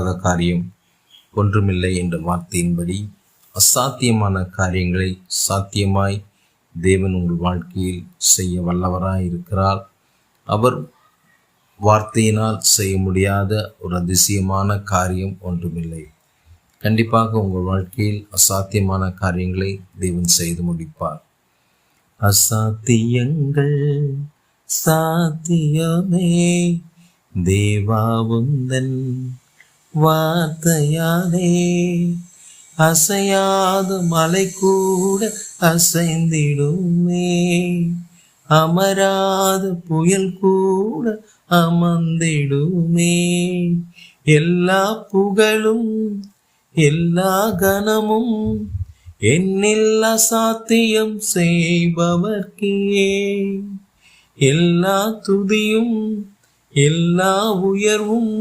கூடாத காரியம் ஒன்றுமில்லை என்ற வார்த்தையின்படி அசாத்தியமான காரியங்களை சாத்தியமாய் தேவன் உங்கள் வாழ்க்கையில் செய்ய வல்லவராய் இருக்கிறார். அவர் வார்த்தையினால் செய்ய முடியாத ஒரு அதிசயமான காரியம் ஒன்றுமில்லை. கண்டிப்பாக உங்கள் வாழ்க்கையில் அசாத்தியமான காரியங்களை தேவன் செய்து முடிப்பார். அசாத்தியங்கள் சாத்தியமே தேவா உந்தன் வார்த்தையாலே, அசையாத மலை கூட அசைந்திடுமே, அமராத புயல் கூட அமர்ந்திடுமே. எல்லா புகழும் எல்லா கனமும் என்னில் அசாத்தியம் செய்பவர்க்கே, எல்லா துதியும் எல்லா உயர்வும்